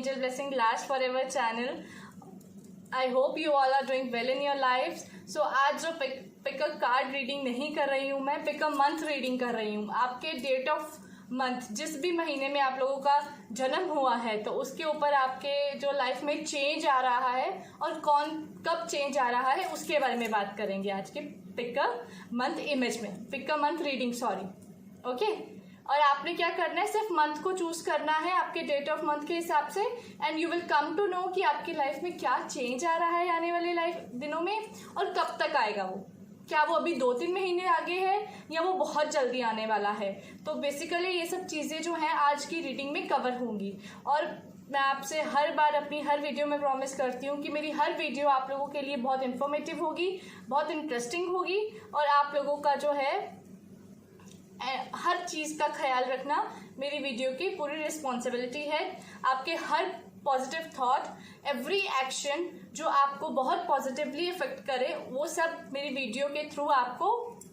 Angel Blessing Last Forever channel. I hope you all are doing well in your lives. So आज जो pick a card reading नहीं कर रही हूँ, मैं पिक अ मंथ रीडिंग कर रही हूँ। आपके डेट ऑफ मंथ, जिस भी महीने में आप लोगों का जन्म हुआ है, तो उसके ऊपर आपके जो लाइफ में चेंज आ रहा है और कब चेंज आ रहा है उसके बारे में बात करेंगे आज के पिक अ मंथ इमेज में, pick a month reading, sorry. Okay, और आपने क्या करना है, सिर्फ मंथ को चूज करना है आपके डेट ऑफ मंथ के हिसाब से, and you will come to know कि आपकी लाइफ में क्या चेंज आ रहा है आने वाले लाइफ दिनों में और कब तक आएगा वो। क्या वो अभी 2-3 महीने आगे है या वो बहुत जल्दी आने वाला है। तो बेसिकली ये सब चीज़ें जो हैं आज की रीडिंग में कवर होंगी। और मैं आपसे हर बार अपनी हर वीडियो में प्रॉमिस करती हूँ कि मेरी हर वीडियो आप लोगों के लिए बहुत इन्फॉर्मेटिव होगी, बहुत इंटरेस्टिंग होगी, और आप लोगों का जो है हर चीज़ का ख्याल रखना मेरी वीडियो की पूरी रिस्पॉन्सिबिलिटी है। आपके हर पॉजिटिव थॉट, एवरी एक्शन जो आपको बहुत पॉजिटिवली इफेक्ट करे, वो सब मेरी वीडियो के थ्रू आपको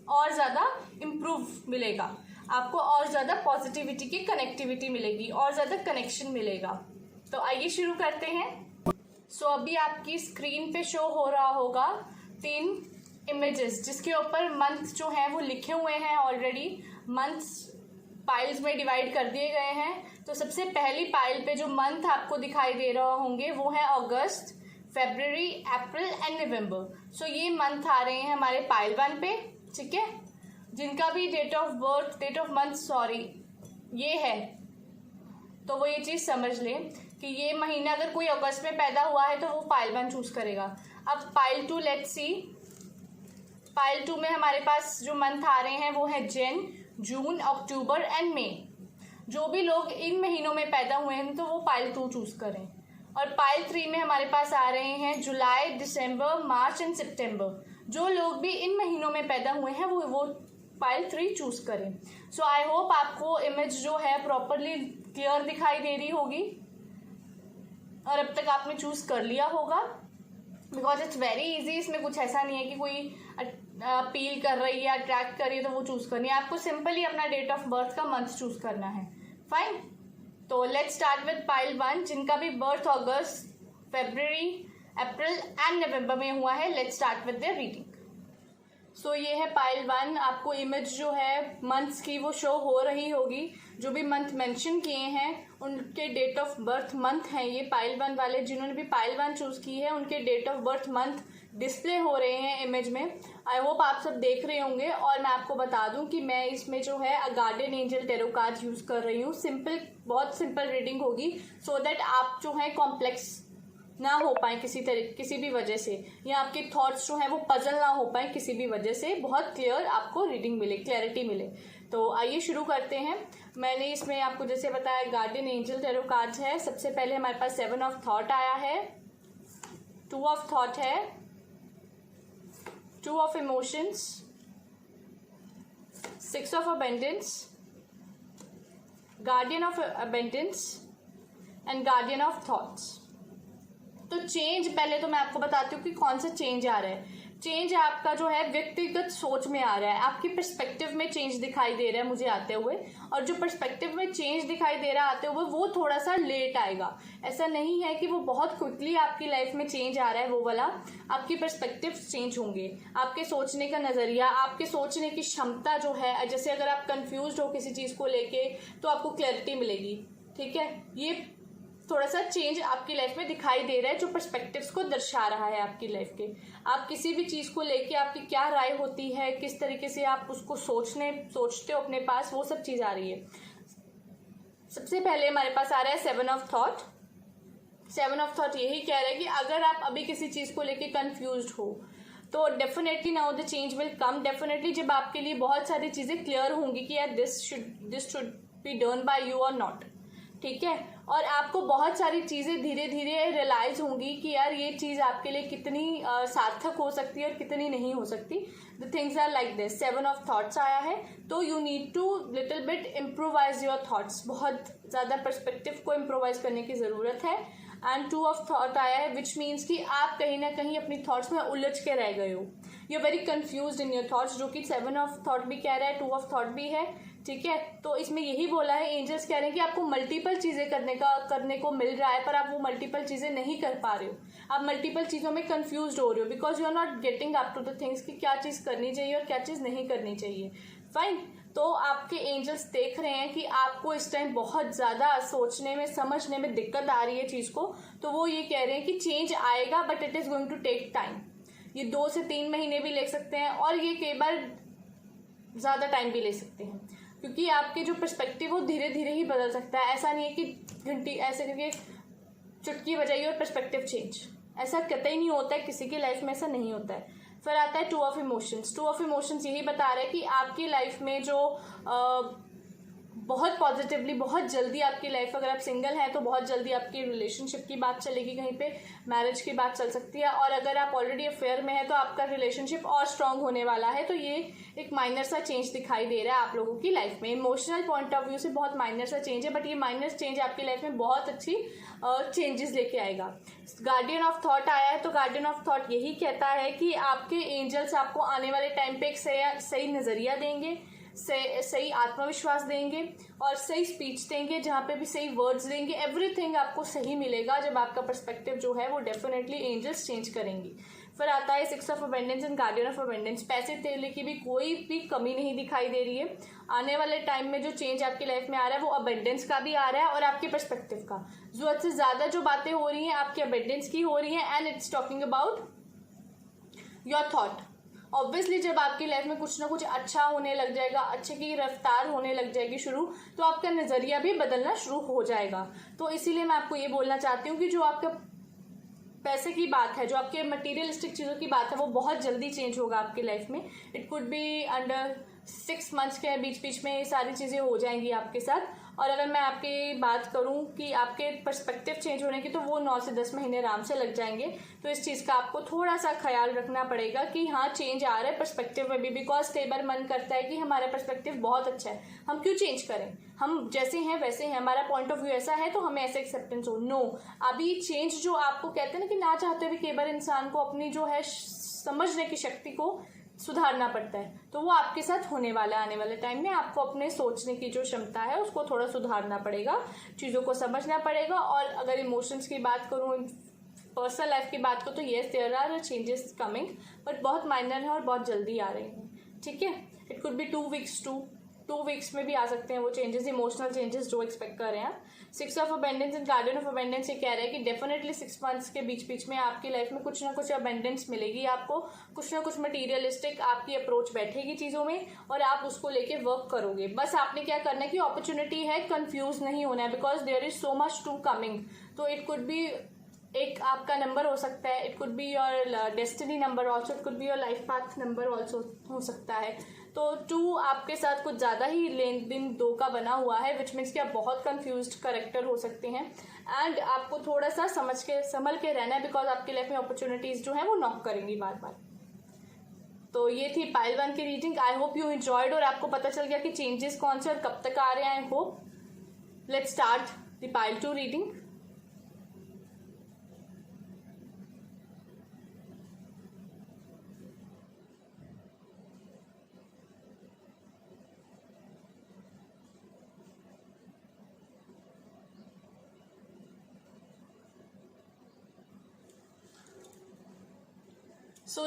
और ज़्यादा इम्प्रूव मिलेगा, आपको और ज़्यादा पॉजिटिविटी की कनेक्टिविटी मिलेगी, और ज़्यादा कनेक्शन मिलेगा। तो आइए शुरू करते हैं। सो अभी आपकी स्क्रीन पे शो हो रहा होगा 3 इमेजेस, जिसके ऊपर मंथ जो हैं वो लिखे हुए हैं ऑलरेडी। मंथ्स पाइल्स में डिवाइड कर दिए गए हैं। तो सबसे पहली पाइल पे जो मंथ आपको दिखाई दे रहा होंगे वो है अगस्त, फरवरी, अप्रैल एंड नवंबर। सो ये मंथ आ रहे हैं हमारे पाइल 1 पे, ठीक है। जिनका भी डेट ऑफ मंथ सॉरी ये है, तो वो ये चीज़ समझ लें कि ये महीना अगर कोई अगस्त में पैदा हुआ है तो वो पाइल 1 चूज करेगा। अब पाइल 2 लेट्स सी। पाइल 2 में हमारे पास जो मंथ आ रहे हैं वो है जन, जून, अक्टूबर एंड मई। जो भी लोग इन महीनों में पैदा हुए हैं तो वो पाइल 2 चूज करें। और पाइल 3 में हमारे पास आ रहे हैं जुलाई, दिसंबर, मार्च एंड सितंबर। जो लोग भी इन महीनों में पैदा हुए हैं वो पाइल 3 चूज करें। सो आई होप आपको इमेज जो है प्रॉपरली क्लियर दिखाई दे रही होगी और अब तक आपने चूज कर लिया होगा, बिकॉज इट्स वेरी इजी। इसमें कुछ ऐसा नहीं है कि कोई अपील कर रही है, अट्रैक्ट कर रही है तो वो चूज करनी है। आपको सिंपली अपना डेट ऑफ बर्थ का मंथ चूज करना है। फाइन, तो लेट्स स्टार्ट विद पाइल 1, जिनका भी birth August, February, April and November में हुआ है। Let's start with their reading. So ये है पाइल 1। आपको इमेज जो है मंथ्स की वो शो हो रही होगी। जो भी मंथ मेंशन किए हैं उनके डेट ऑफ बर्थ मंथ हैं ये पाइल 1 वाले। जिन्होंने भी पाइल 1 चूज की है उनके date of birth month display हो रहे हैं इमेज में। आई होप आप सब देख रहे होंगे। और मैं आपको बता दूं कि मैं इसमें जो है guardian angel tarot card use कर रही हूँ। सिंपल, बहुत सिंपल रीडिंग होगी, सो दैट आप जो है कॉम्प्लेक्स ना हो पाए किसी भी वजह से, या आपके थॉट्स जो हैं वो पजल ना हो पाए किसी भी वजह से। बहुत क्लियर आपको रीडिंग मिले, क्लैरिटी मिले। तो आइए शुरू करते हैं। मैंने इसमें आपको जैसे बताया गार्डियन एंजल टैरो कार्ड्स है। सबसे पहले हमारे पास 7 ऑफ थॉट आया है, 2 ऑफ थॉट है, 2 of emotions, 6 of abundance, guardian of abundance and guardian of thoughts. तो चेंज, पहले तो मैं आपको बताती हूँ कि कौन सा चेंज आ रहा है। चेंज आपका जो है व्यक्तिगत सोच में आ रहा है, आपकी पर्सपेक्टिव में चेंज दिखाई दे रहा है मुझे आते हुए। और जो पर्सपेक्टिव में चेंज दिखाई दे रहा है आते हुए वो थोड़ा सा लेट आएगा। ऐसा नहीं है कि वो बहुत क्विकली आपकी लाइफ में चेंज आ रहा है, वो वाला। आपकी पर्सपेक्टिव चेंज होंगे, आपके सोचने का नज़रिया, आपके सोचने की क्षमता जो है, जैसे अगर आप कंफ्यूज हो किसी चीज़ को लेके तो आपको क्लैरिटी मिलेगी, ठीक है। ये थोड़ा सा चेंज आपकी लाइफ में दिखाई दे रहा है जो पर्सपेक्टिव्स को दर्शा रहा है आपकी लाइफ के। आप किसी भी चीज़ को लेके आपकी क्या राय होती है, किस तरीके से आप उसको सोचते हो अपने पास, वो सब चीज़ आ रही है। सबसे पहले हमारे पास आ रहा है 7 ऑफ थॉट। 7 ऑफ थॉट यही कह रहा है कि अगर आप अभी किसी चीज़ को लेके कंफ्यूज्ड हो तो definitely now the change will come. Definitely जब आपके लिए बहुत सारी चीज़ें क्लियर होंगी कि यार this should be done by you और नॉट, ठीक है। और आपको बहुत सारी चीज़ें धीरे धीरे रियलाइज होंगी कि यार ये चीज़ आपके लिए कितनी सार्थक हो सकती है और कितनी नहीं हो सकती। The things are like this. 7 of thoughts आया है, तो you need to little bit improvise your thoughts. बहुत ज़्यादा पर्सपेक्टिव को इम्प्रोवाइज करने की ज़रूरत है। एंड 2 ऑफ थॉट आया है, विच मीन्स कि आप कहीं ना कहीं अपनी थॉट्स में उलझ के रह गए हो, you very confuse in your thoughts, जो कि 7 ऑफ थॉट भी कह रहा है, 2 ऑफ थॉट भी है, ठीक है। तो इसमें यही बोला है, एंजल्स कह रहे हैं कि आपको मल्टीपल चीज़ें करने को मिल रहा है, पर आप वो मल्टीपल चीज़ें नहीं कर पा रहे हो, आप मल्टीपल चीज़ों में कंफ्यूज हो रहे हो, because you are not getting up to the things कि क्या चीज़ करनी चाहिए और क्या चीज़ नहीं करनी चाहिए। फाइन, तो आपके एंजल्स देख रहे हैं कि आपको इस टाइम बहुत ज़्यादा सोचने में, समझने में दिक्कत आ रही है चीज़ को, तो वो ये कह रहे हैं कि चेंज आएगा, but it is going to take time. ये 2 से 3 महीने भी ले सकते हैं, और ये कई बार ज़्यादा टाइम भी ले सकते हैं, क्योंकि आपके जो पर्सपेक्टिव वो धीरे धीरे ही बदल सकता है। ऐसा नहीं है कि घंटी ऐसे करके चुटकी बजाइए और पर्सपेक्टिव चेंज, ऐसा कतई नहीं होता है, किसी की लाइफ में ऐसा नहीं होता है। फिर आता है 2 ऑफ इमोशंस। 2 ऑफ इमोशंस यही बता रहा है कि आपकी लाइफ में जो बहुत पॉजिटिवली, बहुत जल्दी आपकी लाइफ, अगर आप सिंगल हैं तो बहुत जल्दी आपकी रिलेशनशिप की बात चलेगी, कहीं पे मैरिज की बात चल सकती है, और अगर आप ऑलरेडी अफेयर में हैं तो आपका रिलेशनशिप और स्ट्रांग होने वाला है। तो ये एक माइनर सा चेंज दिखाई दे रहा है आप लोगों की लाइफ में, इमोशनल पॉइंट ऑफ व्यू से बहुत माइनर सा चेंज है, बट ये माइनर चेंज आपकी लाइफ में बहुत अच्छी चेंजेस लेके आएगा। गार्डियन ऑफ थॉट आया है, तो गार्डियन ऑफ थॉट यही कहता है कि आपके एंजल्स आपको आने वाले टाइम पे एक सही नज़रिया देंगे, सही आत्मविश्वास देंगे, और सही स्पीच देंगे, जहाँ पे भी सही वर्ड्स देंगे, एवरीथिंग आपको सही मिलेगा जब आपका पर्सपेक्टिव जो है वो डेफिनेटली एंजल्स चेंज करेंगी। फिर आता है 6 of abundance and guardian of abundance. पैसे तेले की भी कोई भी कमी नहीं दिखाई दे रही है। आने वाले टाइम में जो चेंज आपकी लाइफ में आ रहा है वो अबेंडेंस का भी आ रहा है और आपके पर्सपेक्टिव का। जरूरत से ज़्यादा जो बातें हो रही हैं आपके अबेंडेंस की हो रही हैं, and it's talking about your thought. Obviously जब आपकी लाइफ में कुछ ना कुछ अच्छा होने लग जाएगा, अच्छे की रफ्तार होने लग जाएगी शुरू, तो आपका नज़रिया भी बदलना शुरू हो जाएगा। तो इसीलिए मैं आपको ये बोलना चाहती हूँ कि जो आपका पैसे की बात है, जो आपके मटीरियलिस्टिक चीज़ों की बात है, वो बहुत जल्दी चेंज होगा आपकी लाइफ में। It could be under 6 months के बीच बीच में ये सारी चीज़ें हो जाएंगी आपके साथ। और अगर मैं आपकी बात करूं कि आपके पर्सपेक्टिव चेंज होने की, तो वो 9 से 10 महीने आराम से लग जाएंगे। तो इस चीज़ का आपको थोड़ा सा ख्याल रखना पड़ेगा कि हाँ चेंज आ रहा है पर्सपेक्टिव में भी, बिकॉज कई बार मन करता है कि हमारा पर्सपेक्टिव बहुत अच्छा है, हम क्यों चेंज करें, हम जैसे हैं वैसे हैं, हमारा पॉइंट ऑफ व्यू ऐसा है तो हमें ऐसे एक्सेप्टेंस हो। नो, अभी चेंज जो आपको कहते हैं ना कि ना चाहते हुए कई बार इंसान को अपनी जो है समझने की शक्ति को सुधारना पड़ता है, तो वो आपके साथ होने वाला है। आने वाले टाइम में आपको अपने सोचने की जो क्षमता है उसको थोड़ा सुधारना पड़ेगा, चीज़ों को समझना पड़ेगा। और अगर इमोशंस की बात करूँ, पर्सनल लाइफ की बात करूँ, तो yes there are changes coming, but बहुत माइनर है और बहुत जल्दी आ रहे हैं। ठीक है, इट कुड बी 2 वीक्स में भी आ सकते हैं वो चेंजेस, इमोशनल चेंजेस जो एक्सपेक्ट कर रहे हैं। 6 of abundance and guardian of abundance ये कह रहे हैं कि डेफिनेटली 6 मंथ्स के बीच बीच में आपकी लाइफ में कुछ ना कुछ अबेंडेंस मिलेगी आपको, कुछ ना कुछ मटीरियलिस्टिक आपकी अप्रोच बैठेगी चीज़ों में और आप उसको लेके वर्क करोगे। बस आपने क्या करना है कि अपॉर्चुनिटी है, कंफ्यूज नहीं होना है, because there is so much to coming. तो इट कुड बी एक आपका नंबर हो सकता है, it could be your destiny number also, it could be your life path number also हो सकता है। तो 2 आपके साथ कुछ ज़्यादा ही लेन देन 2 का बना हुआ है, विच मीन्स कि आप बहुत कंफ्यूज्ड करेक्टर हो सकते हैं, एंड आपको थोड़ा सा संभल के रहना है, बिकॉज आपकी लाइफ में अपॉर्चुनिटीज़ जो हैं वो नॉक करेंगी बार बार। तो ये थी पाइल 1 की reading. I hope you enjoyed, और आपको पता चल गया कि चेंजेस कौन से और कब तक आ रहे हैं। I hope let's start the pile 2 reading.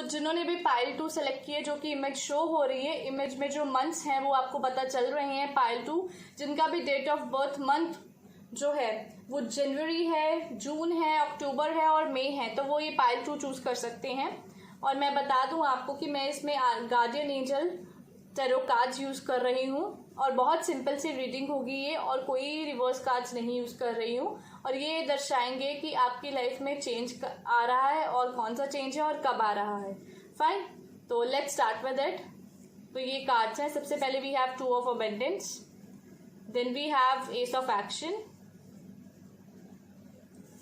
जिन्होंने भी पाइल 2 सेलेक्ट किए, जो कि इमेज शो हो रही है, इमेज में जो मंथ्स हैं वो आपको पता चल रहे हैं पाइल 2, जिनका भी डेट ऑफ बर्थ मंथ जो है वो जनवरी है, जून है, अक्टूबर है और मई है, तो वो ये पाइल 2 चूज कर सकते हैं। और मैं बता दूं आपको कि मैं इसमें guardian angel tarot cards use कर रही हूँ, और बहुत सिंपल सी रीडिंग होगी ये, और कोई रिवर्स कार्ड्स नहीं यूज़ कर रही हूँ, और ये दर्शाएंगे कि आपकी लाइफ में चेंज आ रहा है और कौन सा चेंज है और कब आ रहा है। फाइन, तो लेट्स स्टार्ट विद इट। तो ये कार्ड्स हैं। सबसे पहले we have 2 of abundance, then we have ace of action,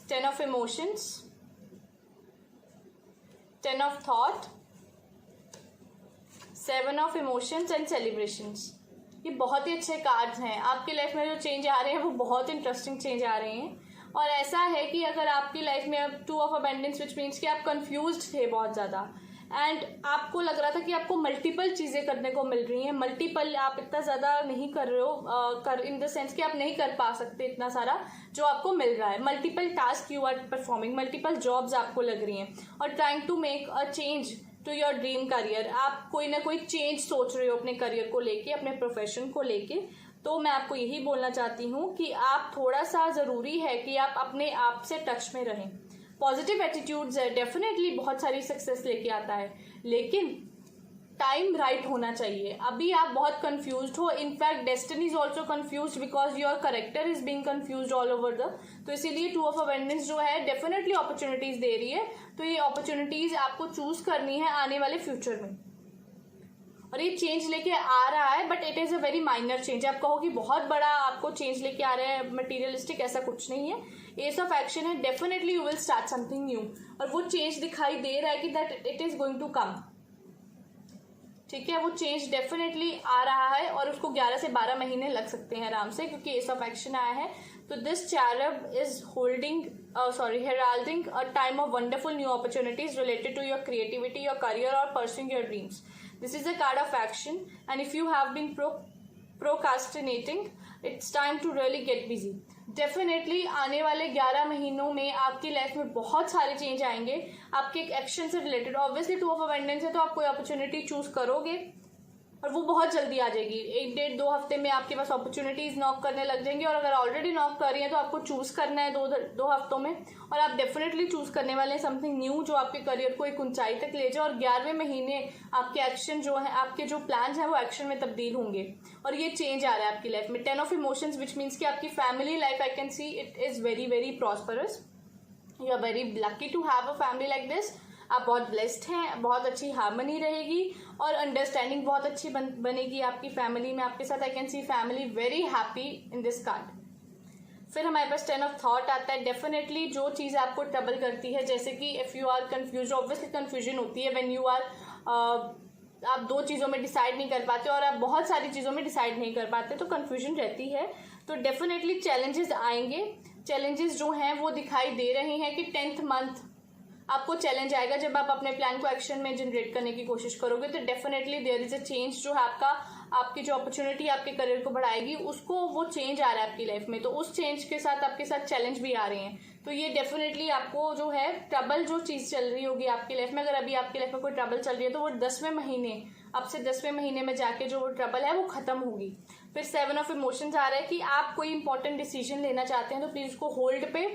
10 of emotions, 10 of thought, 7 of emotions and celebrations. ये बहुत ही अच्छे कार्ड्स हैं। आपकी लाइफ में जो चेंज आ रहे हैं वो बहुत इंटरेस्टिंग चेंज आ रहे हैं, और ऐसा है कि अगर आपकी लाइफ में अब 2 ऑफ अबेंडेंस विच मीन्स कि आप कंफ्यूज्ड थे बहुत ज़्यादा एंड आपको लग रहा था कि आपको मल्टीपल चीज़ें करने को मिल रही हैं, मल्टीपल आप इतना ज़्यादा नहीं कर रहे हो इन द सेंस कि आप नहीं कर पा सकते इतना सारा जो आपको मिल रहा है, multiple task you are performing, multiple jobs आपको लग रही हैं और trying to make a change to your dream career. आप कोई ना कोई चेंज सोच रहे हो अपने करियर को लेके, अपने प्रोफेशन को लेके। तो मैं आपको यही बोलना चाहती हूँ कि आप थोड़ा सा ज़रूरी है कि आप अपने आप से टच में रहें। पॉजिटिव एटीट्यूड्स है डेफिनेटली बहुत सारी सक्सेस लेके आता है, लेकिन टाइम राइट होना चाहिए। अभी आप बहुत कंफ्यूज्ड हो, in fact destiny is also confused because your character is being confused all over the. तो इसीलिए 2 ऑफ अबेंडेंस जो है डेफिनेटली अपॉर्चुनिटीज दे रही है। तो ये अपॉर्चुनिटीज आपको चूज करनी है आने वाले फ्यूचर में, और ये चेंज लेके आ रहा है but it is a very minor change. आप कहो कि बहुत बड़ा आपको चेंज लेके आ रहा है मटीरियलिस्टिक, ऐसा कुछ नहीं है। एस ऑफ एक्शन है, definitely you will start something new, और वो चेंज दिखाई दे रहा है कि that it is going to come. ठीक है, वो चेंज डेफिनेटली आ रहा है और उसको 11 से 12 महीने लग सकते हैं आराम से, क्योंकि एस ऑफ एक्शन आया है। तो this cherub is holding heralding a time of wonderful new opportunities related to your creativity, your career or pursuing your dreams. This is a card of action, and if you have been procrastinating, it's time to really get busy. Definitely आने वाले 11 महीनों में आपकी life में बहुत सारे change आएंगे आपके एक्शन से रिलेटेड। ऑब्वियसली 2 ऑफ अबेंडेंस है तो आप कोई अपॉर्चुनिटी चूज करोगे और वो बहुत जल्दी आ जाएगी। 1-1.5-2 हफ्ते में आपके पास अपॉर्चुनिटीज नॉक करने लग जाएंगी, और अगर ऑलरेडी नॉक कर रही है तो आपको चूज करना है 2 हफ्तों में, और आप डेफिनेटली चूज करने वाले हैं समथिंग न्यू जो आपके करियर को एक ऊंचाई तक ले जाए। और 11वें महीने आपके एक्शन जो है, आपके जो प्लान्स हैं वो एक्शन में तब्दील होंगे, और ये चेंज आ रहा है आपकी लाइफ में। 10 ऑफ इमोशंस विच मीन्स कि आपकी family life I can see it is very very prosperous. You are very lucky to have a family like this. आप बहुत ब्लेस्ड हैं, बहुत अच्छी हार्मनी रहेगी और अंडरस्टैंडिंग बहुत अच्छी बनेगी आपकी फैमिली में आपके साथ। आई can C family very happy in this card. फिर हमारे पास 10 ऑफ थॉट आता है। डेफिनेटली जो चीज़ आपको ट्रबल करती है, जैसे कि if you are confuse, obviously confusion होती है व्हेन यू आर आप 2 चीज़ों में डिसाइड नहीं कर पाते और आप बहुत सारी चीज़ों में डिसाइड नहीं कर पाते, तो कंफ्यूजन रहती है। तो डेफिनेटली चैलेंजेस आएंगे। चैलेंजेस जो हैं वो दिखाई दे रहे हैं कि 10th मंथ आपको चैलेंज आएगा जब आप अपने प्लान को एक्शन में जनरेट करने की कोशिश करोगे। तो definitely there is a change जो है आपकी जो अपॉर्चुनिटी आपके करियर को बढ़ाएगी, उसको वो चेंज आ रहा है आपकी लाइफ में। तो उस चेंज के साथ आपके साथ चैलेंज भी आ रहे हैं। तो ये डेफिनेटली आपको जो है ट्रबल जो चीज़ चल रही होगी आपकी लाइफ में, अगर अभी आपकी लाइफ में कोई ट्रबल चल रही है तो वो 10वें महीने, अब से 10वें महीने में जाके जो ट्रबल है वो खत्म होगी। फिर 7 ऑफ इमोशंस आ रहा है कि आप कोई इंपॉर्टेंट डिसीजन लेना चाहते हैं तो प्लीज उसको होल्ड पे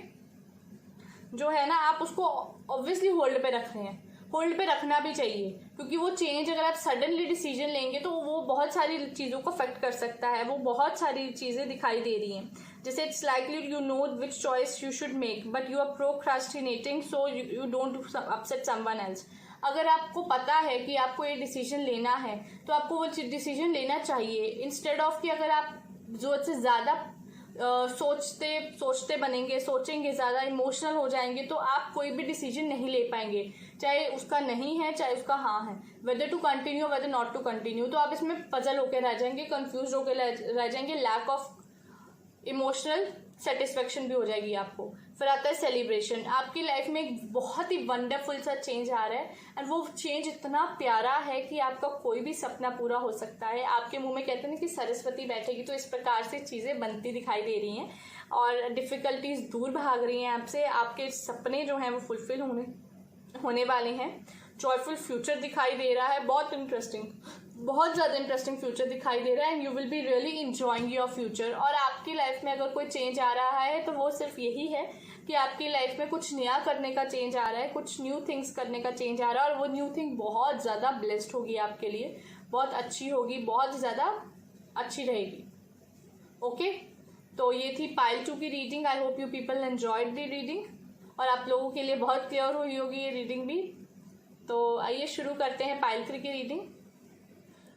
जो है ना, आप उसको ऑब्वियसली होल्ड पे रख रहे हैं, होल्ड पे रखना भी चाहिए, क्योंकि वो चेंज अगर आप सडनली डिसीजन लेंगे तो वो बहुत सारी चीज़ों को अफेक्ट कर सकता है। वो बहुत सारी चीज़ें दिखाई दे रही हैं, जैसे it's likely you know which choice you should make but you are procrastinating so you don't upset someone else. अगर आपको पता है कि आपको ये डिसीजन लेना है तो आपको वो डिसीजन लेना चाहिए, इंस्टेड ऑफ कि अगर आप ज़रूरत से ज़्यादा सोचते बनेंगे, सोचेंगे, ज़्यादा इमोशनल हो जाएंगे तो आप कोई भी डिसीजन नहीं ले पाएंगे, चाहे उसका नहीं है चाहे उसका हाँ है, whether to continue whether not to continue. तो आप इसमें पजल होकर रह जाएंगे, कंफ्यूज होकर रह जाएंगे, लैक ऑफ इमोशनल सेटिस्फेक्शन भी हो जाएगी आपको। फिर आता है सेलिब्रेशन। आपकी लाइफ में एक बहुत ही वंडरफुल सा चेंज आ रहा है एंड वो चेंज इतना प्यारा है कि आपका कोई भी सपना पूरा हो सकता है। आपके मुंह में कहते हैं कि सरस्वती बैठेगी, तो इस प्रकार से चीज़ें बनती दिखाई दे रही हैं और डिफ़िकल्टीज दूर भाग रही हैं आपसे। आपके सपने जो हैं वो फुलफिल होने वाले हैं। जॉयफुल फ्यूचर दिखाई दे रहा है, बहुत इंटरेस्टिंग, बहुत ज़्यादा इंटरेस्टिंग फ्यूचर दिखाई दे रहा है and you will be really enjoying your future. और आपकी लाइफ में अगर कोई चेंज आ रहा है तो वो सिर्फ यही है कि आपकी लाइफ में कुछ नया करने का चेंज आ रहा है, कुछ न्यू थिंग्स करने का चेंज आ रहा है, और वो न्यू थिंग बहुत ज़्यादा ब्लेस्ड होगी आपके लिए, बहुत अच्छी होगी, बहुत ज़्यादा अच्छी रहेगी। ओके, तो ये थी पाइल 2 की reading. I hope you people enjoyed the reading और आप लोगों के लिए बहुत क्लियर हुई होगी ये रीडिंग भी। तो आइए शुरू करते हैं पाइल 3 की रीडिंग।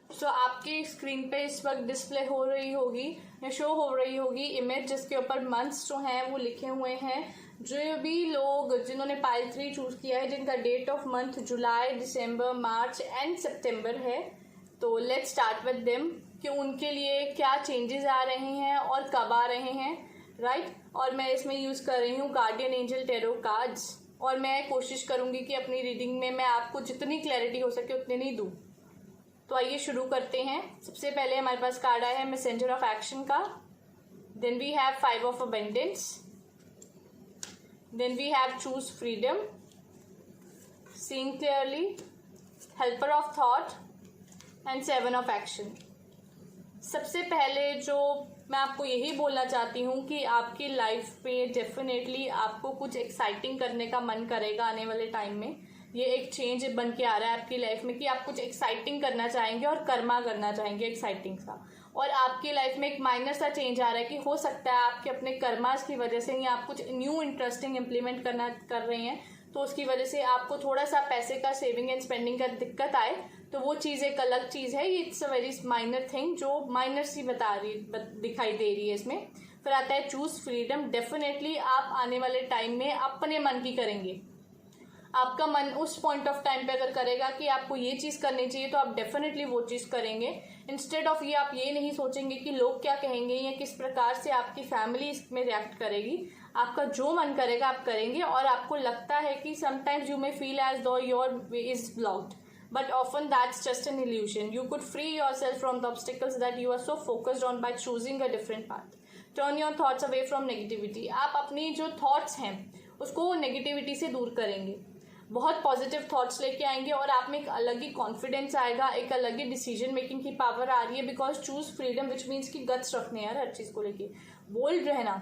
सो आपकी स्क्रीन पे इस वक्त डिस्प्ले हो रही होगी या शो हो रही होगी इमेज, जिसके ऊपर मंथ्स जो हैं वो लिखे हुए हैं। जो भी लोग जिन्होंने पाइल 3 चूज़ किया है, जिनका डेट ऑफ मंथ जुलाई, दिसंबर, मार्च एंड सितंबर है, तो लेट्स स्टार्ट विद देम कि उनके लिए क्या चेंजेस आ रहे हैं और कब आ रहे हैं। राइट। और मैं इसमें यूज़ कर रही हूँ गार्डियन एंजल टैरो कार्ड्स, और मैं कोशिश करूँगी कि अपनी रीडिंग में मैं आपको जितनी क्लैरिटी हो सके उतनी नहीं दूँ। तो आइए शुरू करते हैं। सबसे पहले हमारे पास कार्ड आया है मैसेंजर ऑफ एक्शन का, then we have 5 of abundance, then we have choose freedom, seeing clearly, helper of thought and 7 of action. सबसे पहले जो मैं आपको यही बोलना चाहती हूँ कि आपकी लाइफ में डेफिनेटली आपको कुछ एक्साइटिंग करने का मन करेगा आने वाले टाइम में। ये एक चेंज बन के आ रहा है आपकी लाइफ में कि आप कुछ एक्साइटिंग करना चाहेंगे और कर्मा करना चाहेंगे एक्साइटिंग सा। और आपकी लाइफ में एक माइनर सा चेंज आ रहा है कि हो सकता है आपके अपने कर्मास की वजह से या आप कुछ न्यू इंटरेस्टिंग इम्प्लीमेंट कर रहे हैं, तो उसकी वजह से आपको थोड़ा सा पैसे का सेविंग एंड स्पेंडिंग का दिक्कत आए, तो वो चीज़ एक अलग चीज़ है। ये it's a very minor thing जो माइनर सी दिखाई दे रही है इसमें। फिर आता है चूज फ्रीडम। डेफिनेटली आप आने वाले टाइम में अपने मन की करेंगे। आपका मन उस पॉइंट ऑफ टाइम पे अगर करेगा कि आपको ये चीज़ करनी चाहिए तो आप डेफिनेटली वो चीज़ करेंगे। इंस्टेड ऑफ ये आप ये नहीं सोचेंगे कि लोग क्या कहेंगे या किस प्रकार से आपकी फैमिली इसमें रिएक्ट करेगी। आपका जो मन करेगा आप करेंगे। और आपको लगता है कि sometimes you may feel as though your way is blocked, but often that's just an illusion. You could free yourself from the obstacles that you are so focused on by choosing a different path. Turn your thoughts away from negativity. आप अपनी जो thoughts हैं उसको negativity से दूर करेंगे, बहुत positive thoughts लेके आएंगे और आप में एक अलग ही कॉन्फिडेंस आएगा, एक अलग ही डिसीजन मेकिंग की पावर आ रही है। Because choose freedom which means कि गट्स रखने यार हर चीज़ को लेके, बोल्ड रहना,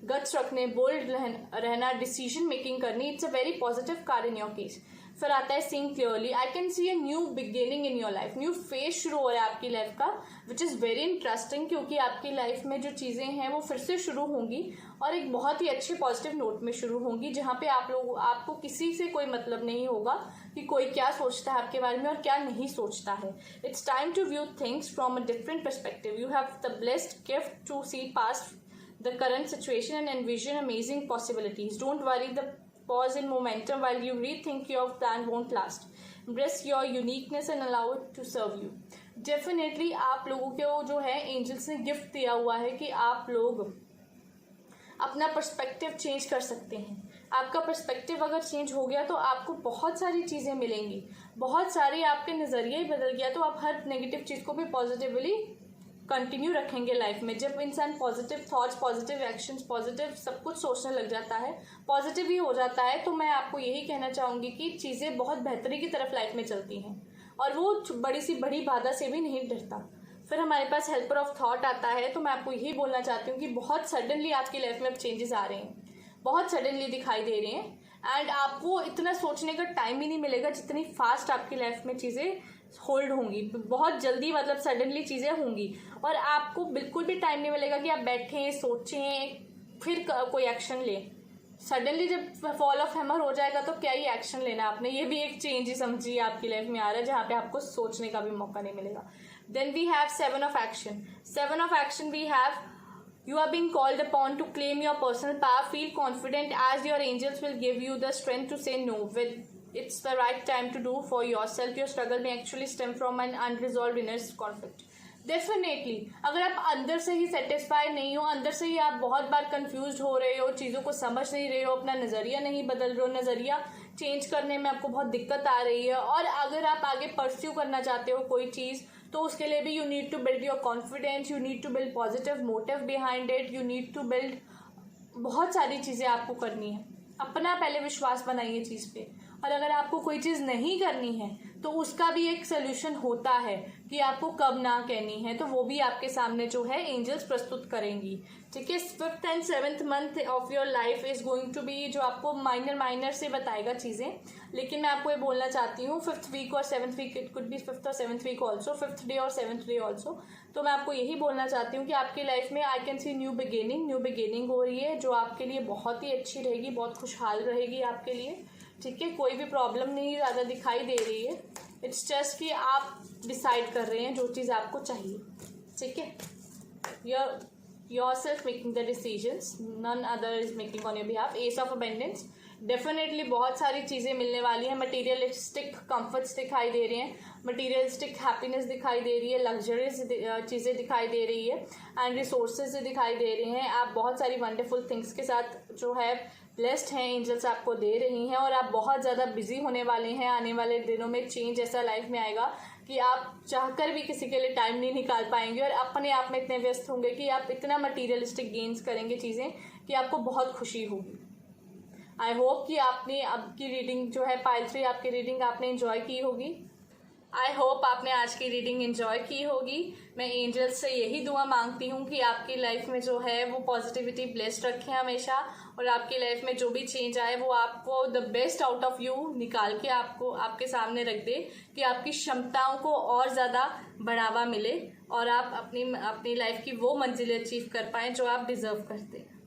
गट्स रखने, बोल्ड रहना, डिसीजन मेकिंग करनी। It's a very positive card in your case. फिर आता है seeing clearly. I can C a new beginning in your life. New phase शुरू हो रहा है आपकी लाइफ का, विच इज़ वेरी इंटरेस्टिंग, क्योंकि आपकी लाइफ में जो चीज़ें हैं वो फिर से शुरू होंगी और एक बहुत ही अच्छे पॉजिटिव नोट में शुरू होंगी, जहाँ पे आपको किसी से कोई मतलब नहीं होगा कि कोई क्या सोचता है आपके बारे में और क्या नहीं सोचता है। It's time to view things from a different perspective. You have the blessed gift to see past the current situation and envision amazing possibilities. Don't worry, the pause in momentum while you rethink your plan won't last. Embrace your uniqueness and allow it to serve you. Definitely आप लोगों को जो है angels ने gift दिया हुआ है कि आप लोग अपना पर्सपेक्टिव चेंज कर सकते हैं। आपका पर्सपेक्टिव अगर चेंज हो गया तो आपको बहुत सारी चीज़ें मिलेंगी, बहुत सारे आपके नज़रिए ही बदल गया तो आप हर नेगेटिव चीज़ को भी पॉजिटिवली कंटिन्यू रखेंगे लाइफ में। जब इंसान positive thoughts, positive actions, positive सब कुछ सोचने लग जाता है, पॉजिटिव ही हो जाता है, तो मैं आपको यही कहना चाहूँगी कि चीज़ें बहुत बेहतरी की तरफ लाइफ में चलती हैं और वो बड़ी बाधा से भी नहीं डरता। फिर हमारे पास हेल्पर ऑफ थॉट आता है। तो मैं आपको यही बोलना चाहती हूँ कि बहुत सडनली आपकी लाइफ में अब चेंजेस आ रहे हैं, बहुत सडनली दिखाई दे रहे हैं एंड आपको इतना सोचने का टाइम ही नहीं मिलेगा जितनी फास्ट आपकी लाइफ में चीज़ें होल्ड होंगी। बहुत जल्दी मतलब सडनली चीज़ें होंगी और आपको बिल्कुल भी टाइम नहीं मिलेगा कि आप बैठें, सोचें, फिर कोई एक्शन लें। सडनली जब फॉल ऑफ हैमर हो जाएगा तो क्या ही एक्शन लेना आपने। ये भी एक चेंज ही समझिए आपकी लाइफ में आ रहा है जहाँ पे आपको सोचने का भी मौका नहीं मिलेगा। Then we have 7 of action. 7 of action we have you are being called upon to claim your personal power. Feel confident as your angels will give you the strength to say no when it's the right time to do for yourself. Your struggle may actually stem from an unresolved inner conflict. Definitely अगर आप अंदर से ही satisfy नहीं हो, अंदर से ही आप बहुत बार कंफ्यूज हो रहे हो, चीज़ों को समझ नहीं रहे हो, अपना नज़रिया नहीं बदल रहे हो, नज़रिया चेंज करने में आपको बहुत दिक्कत आ रही है और अगर आप आगे परस्यू करना चाहते हो कोई चीज़ तो उसके लिए भी you need to build your confidence, you need to build positive motive behind it, you need to build बहुत सारी चीज़ें आपको करनी है। अपना पहले विश्वास बनाइए चीज़ पे। और अगर आपको कोई चीज़ नहीं करनी है तो उसका भी एक सोल्यूशन होता है कि आपको कब ना कहनी है, तो वो भी आपके सामने जो है एंजल्स प्रस्तुत करेंगी। ठीक है, 5th and 7th month of your life is going to be जो आपको माइनर से बताएगा चीज़ें, लेकिन मैं आपको ये बोलना चाहती हूँ 5th वीक और 7th week, it could B 5th और 7th week also, 5th day और 7th डे ऑल्सो। तो मैं आपको यही बोलना चाहती हूँ कि आपकी लाइफ में आई कैन सी न्यू बिगिनिंग हो रही है जो आपके लिए बहुत ही अच्छी रहेगी, बहुत खुशहाल रहेगी आपके लिए। ठीक है, कोई भी प्रॉब्लम नहीं ज़्यादा दिखाई दे रही है। इट्स जस्ट कि आप डिसाइड कर रहे हैं जो चीज़ आपको चाहिए। ठीक है, yourself making the decisions, none other is making on your behalf. Ace of Abundance, definitely बहुत सारी चीज़ें मिलने वाली हैं, मटेरियलिस्टिक कंफर्ट्स दिखाई दे रहे हैं, मटीरियलिस्टिक हैप्पीनेस दिखाई दे रही है, लग्जरीज चीज़ें दिखाई दे रही है एंड रिसोर्सेज दिखाई दे रहे हैं। आप बहुत सारी वंडरफुल थिंग्स के साथ जो है ब्लेस्ड हैं, एंजल्स आपको दे रही हैं और आप बहुत ज़्यादा बिजी होने वाले हैं। आने वाले दिनों में चेंज ऐसा लाइफ में आएगा कि आप चाहकर भी किसी के लिए टाइम नहीं निकाल पाएंगे और अपने आप में इतने व्यस्त होंगे कि आप इतना मटीरियलिस्टिक गेन्स करेंगे चीज़ें कि आपको बहुत खुशी होगी। आई होप कि आपने अब की रीडिंग जो है पाइल 3 आपकी रीडिंग आपने एंजॉय की होगी। आई होप आपने आज की रीडिंग एंजॉय की होगी। मैं एंजल्स से यही दुआ मांगती हूँ कि आपकी लाइफ में जो है वो पॉजिटिविटी ब्लेस्ड रखें हमेशा, और आपकी लाइफ में जो भी चेंज आए वो आपको the best out of you निकाल के आपको आपके सामने रख दे, कि आपकी क्षमताओं को और ज़्यादा बढ़ावा मिले और आप अपनी लाइफ की वो मंजिलें अचीव कर पाएँ जो आप डिज़र्व करते हैं।